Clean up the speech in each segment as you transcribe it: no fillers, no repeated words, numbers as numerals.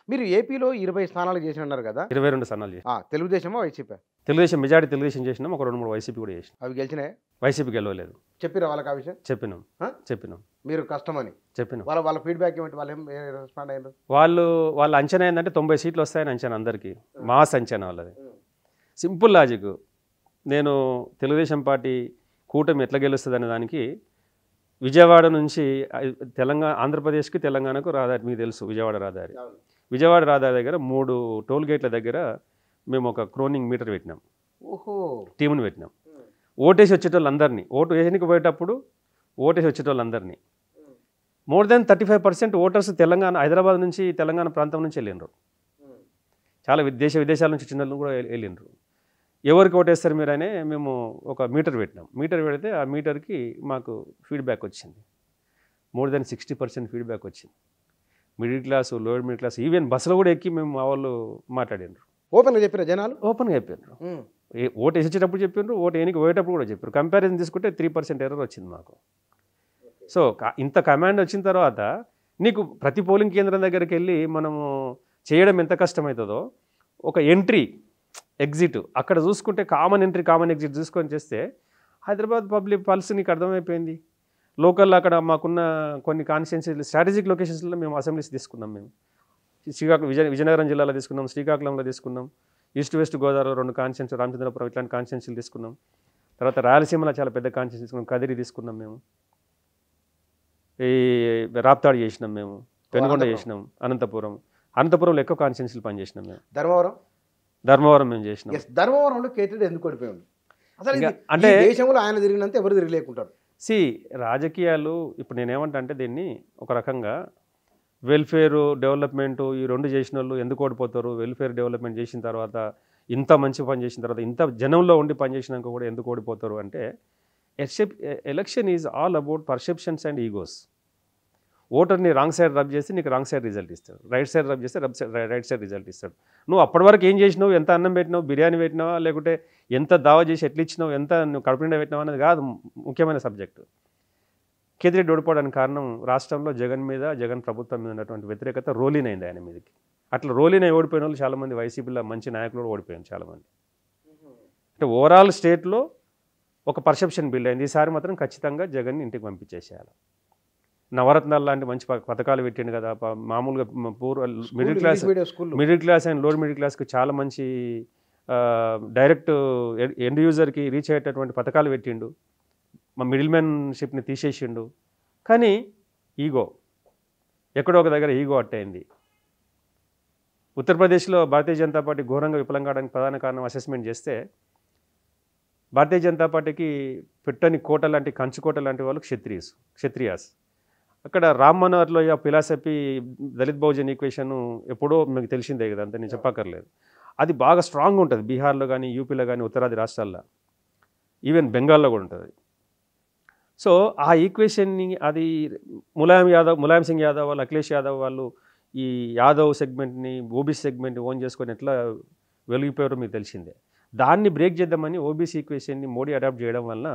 మీరు ఏపీలో 20 స్థానాలు చేసినన్నారు కదా! 22 స్థానాలు చేసినాం. తెలుగుదేశమా? వైసీపా? తెలుగుదేశం మెజారిటీ తెలుగుదేశం చేసినాం. ఒక 2, 3 వైసీపీ కూడా చేసినాం. అవి గెలిచినాయా? వైసీపీ గెలవలేదు. చెప్పిరా వాళ్ళకి ఆ విషయం? చెప్పినాం. ఆ? చెప్పినాం. మీరు కష్టమని. చెప్పినాం. వాళ్ళ ఫీడ్‌బ్యాక్ ఏమిటి? వాళ్ళు ఏం రెస్పాండ్ అయ్యారు? వాళ్ళ అంచనా ఏంటంటే 90 సీట్లు వస్తాయని అంచనా అందరికీ. మాస్ అంచనా వాళ్ళది. Simple logic. నేను తెలుగుదేశం పార్టీ కూటమి ఎట్లా గెలుస్తుంది అనే దానికి విజయవాడ నుంచి ఆంధ్రప్రదేశ్కి తెలంగాణకు రహదారి మీకు తెలుసు. విజయవాడ రహదారి. విజయవాడ రహదారి దగ్గర 3 టోల్ గేట్ల దగ్గర మేము ఒక క్రోనింగ్ మీటర్ పెట్టినాం. ఓహో! టీముని పెట్టినాం. ఓటేసి వచ్చేటోళ్ళందరినీ, ఓటు వేయడానికి పోయేటప్పుడు ఓటేసి వచ్చేటోళ్ళందరినీ మోర్ దెన్ 35% ఓటర్స్ హైదరాబాద్ నుంచి తెలంగాణ ప్రాంతం నుంచి వెళ్ళిండ్రు. చాలా విదేశాల నుంచి చిన్న కూడా వెళ్ళిండ్రు. ఎవరికి ఓటేస్తారు మీరు అనే మేము ఒక మీటర్ పెట్టినాం. మీటర్ పెడితే ఆ మీటర్కి మాకు ఫీడ్బ్యాక్ వచ్చింది. మోర్ దెన్ 60% ఫీడ్బ్యాక్ వచ్చింది. Middle class, lower middle class, even బస్సులో కూడా ఎక్కి మేము మా వాళ్ళు మాట్లాడినారు. ఓపెన్‌గా చెప్పిరా జనాలు? ఓపెన్గా చెప్పినారు. ఓటు వేసేటప్పుడు చెప్పిండ్రు, ఓటు వేయనికి పోయేటప్పుడు కూడా చెప్పారు. కంపారిజన్ తీసుకుంటే 3% ఎర్రర్ వచ్చింది మాకు. సో ఇంత కమాండ్ వచ్చిన తర్వాత నీకు ప్రతి పోలింగ్ కేంద్రం దగ్గరికి వెళ్ళి మనము చేయడం ఎంత కష్టమవుతుందో, ఒక ఎంట్రీ ఎగ్జిట్ అక్కడ చూసుకుంటే కామన్ ఎంట్రీ కామన్ ఎగ్జిట్ చూసుకొని చేస్తే హైదరాబాద్ పబ్లిక్ పల్స్ నీకు అర్థమైపోయింది. లోకల్ అక్కడ మాకున్న కొన్ని కాన్స్టిట్యున్సీ స్ట్రాటజిక్ లొకేషన్స్లో మేము అసెంబ్లీస్ తీసుకున్నాం. మేము విజయనగరం జిల్లాలో తీసుకున్నాం, శ్రీకాకుళంలో తీసుకున్నాం, east west Godavari 2 constituency, Ramachandrapuram ఇట్లాంటి కాన్స్టిట్యున్సీలు తీసుకున్నాం. తర్వాత రాయలసీమలో చాలా పెద్ద కాన్స్టిట్యున్సీ తీసుకున్నాం. కదిరి తీసుకున్నాం మేము, ఈ రాప్తాడు చేసినాం మేము, పెనుగొండ చేసినాం, అనంతపురంలో ఎక్కువ కాన్స్టిట్యున్సీలు పనిచేసినాం మేము. ధర్మవరం మేము చేసినాం. ధర్మవరంలో కేటీఆర్ ఎందుకు ఓడిపోయాడు? అసలు అంటే దేశంలో ఆయన తిరిగినంత ఎవరు తిరగలేకుంటారు. రాజకీయాలు ఇప్పుడు నేనేమంటా అంటే దీన్ని ఒక రకంగా వెల్ఫేర్ డెవలప్మెంట్ ఈ 2 చేసిన వాళ్ళు ఎందుకు ఓడిపోతారు? వెల్ఫేర్ డెవలప్మెంట్ చేసిన తర్వాత, ఇంత మంచి పని చేసిన తర్వాత, ఇంత జనంలో ఉండి పని చేసినాక కూడా ఎందుకు ఓడిపోతారు అంటే, election is all about perceptions and egos. ఓటర్ని రాంగ్ సైడ్ రబ్ చేసి నీకు రాంగ్ సైడ్ రిజల్ట్ ఇస్తాడు, రైట్ సైడ్ రబ్ చేస్తే రైట్ సైడ్ రిజల్ట్ ఇస్తాడు. నువ్వు అప్పటి వరకు ఏం చేసినావు, ఎంత అన్నం పెట్టినావు, బిర్యానీ పెట్టినావా, లేకుంటే ఎంత దావా చేసి ఎట్లా ఇచ్చినావు, ఎంత నువ్వు కడుపు నిండా పెట్టినావు అనేది కాదు ముఖ్యమైన సబ్జెక్టు. కేతిరెడ్డి ఓడిపోవడానికి కారణం రాష్ట్రంలో జగన్ ప్రభుత్వం మీద ఉన్నటువంటి వ్యతిరేకత రోలిన్ అయింది ఆయన మీదకి. అట్లా రోలిన్ అయి ఓడిపోయిన వాళ్ళు చాలామంది వైసీపీలో మంచి నాయకులు ఓడిపోయారు చాలామంది. అంటే ఓవరాల్ స్టేట్లో ఒక పర్సెప్షన్ బిల్డ్ అయింది. ఈసారి మాత్రం ఖచ్చితంగా జగన్ని ఇంటికి పంపించేసేయాలి. నవరత్నాలు లాంటి మంచి పథకాలు పెట్టిండు కదా, మామూలుగా middle class and lower middle క్లాస్కి చాలా మంచి డైరెక్ట్ ఎండ్ యూజర్కి రీచ్ అయ్యేటటువంటి పథకాలు పెట్టిండు. మా మిడిల్ మ్యాన్షిప్ని తీసేసిండు. కానీ ఈగో ఎక్కడో ఒక దగ్గర ఈగో అట్టయింది. ఉత్తరప్రదేశ్లో భారతీయ జనతా పార్టీ ఘోరంగా విఫలం కావడానికి ప్రధాన కారణం అసెస్మెంట్ చేస్తే, భారతీయ జనతా పార్టీకి పెట్టని కోట లాంటి కంచుకోట లాంటి వాళ్ళు క్షత్రియాస్. అక్కడ రామ్ మనోహర్లో ఫిలాసఫీ దళిత్ బహుజన్ ఈక్వేషన్ ఎప్పుడో మీకు తెలిసిందే కదా, అంతే నేను చెప్పక్కర్లేదు. అది బాగా స్ట్రాంగ్ ఉంటుంది బీహార్లో కానీ, యూపీలో కానీ, ఉత్తరాది రాష్ట్రాల్లో, ఈవెన్ బెంగాల్లో కూడా ఉంటుంది. సో ఆ ఈక్వేషన్ని అది ములాయం సింగ్ యాదవ్ వాళ్ళు, అఖిలేష్ యాదవ్ వాళ్ళు ఈ యాదవ్ సెగ్మెంట్ని, ఓబీసీ సెగ్మెంట్ని ఓన్ చేసుకొని ఎట్లా వెలిగిపోయారో మీకు తెలిసిందే. దాన్ని బ్రేక్ చేద్దామని ఓబీసీ ఈక్వేషన్ని మోడీ అడాప్ట్ చేయడం వలన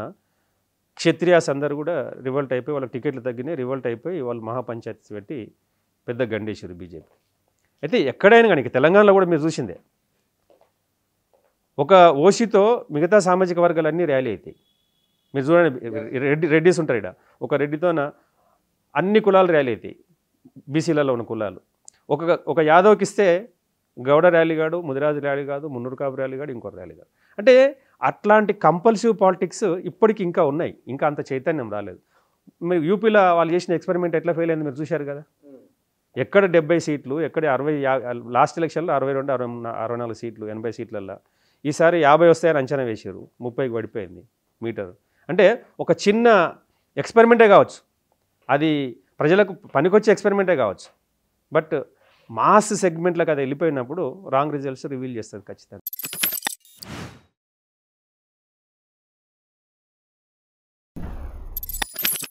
క్షత్రియాస్ అందరూ కూడా రివల్ట్ అయిపోయి, వాళ్ళకి టికెట్లు తగ్గినాయి, రివల్ట్ అయిపోయి వాళ్ళు మహాపంచాయతీ పెట్టి పెద్ద గండేశ్వరి బీజేపీ. అయితే ఎక్కడైనా కానీ తెలంగాణలో కూడా మీరు చూసిందే, ఒక ఓసీతో మిగతా సామాజిక వర్గాలన్నీ ర్యాలీ అవుతాయి. మీరు చూడండి, రెడ్డిస్ ఉంటారు ఇక్కడ, ఒక రెడ్డితోన అన్ని కులాలు ర్యాలీ అవుతాయి, బీసీలలో ఉన్న కులాలు. ఒక యాదవ్కి ఇస్తే గౌడ ర్యాలీ కాదు, ముదిరాజు ర్యాలీ కాదు, మున్నూరు కాపు ర్యాలీ కాదు, ఇంకొక ర్యాలీ కాదు. అంటే అట్లాంటి కంపల్సివ్ పాలిటిక్స్ ఇప్పటికి ఇంకా ఉన్నాయి, ఇంకా అంత చైతన్యం రాలేదు. మీరు యూపీలో వాళ్ళు చేసిన ఎక్స్పెరిమెంట్ ఎట్లా ఫెయిల్ అయింది మీరు చూశారు కదా. ఎక్కడ 70 సీట్లు, ఎక్కడ 60, లాస్ట్ ఎలక్షన్లో 62, 64 సీట్లు 80 సీట్లల్లో. ఈసారి 50 వస్తాయని అంచనా వేశారు, 30కి పడిపోయింది మీటర్. అంటే ఒక చిన్న ఎక్స్పెరిమెంటే కావచ్చు, అది ప్రజలకు పనికొచ్చే ఎక్స్పెరిమెంటే కావచ్చు, బట్ మాస్ సెగ్మెంట్లకు అది వెళ్ళిపోయినప్పుడు రాంగ్ రిజల్ట్స్ రివీల్ చేస్తుంది ఖచ్చితంగా.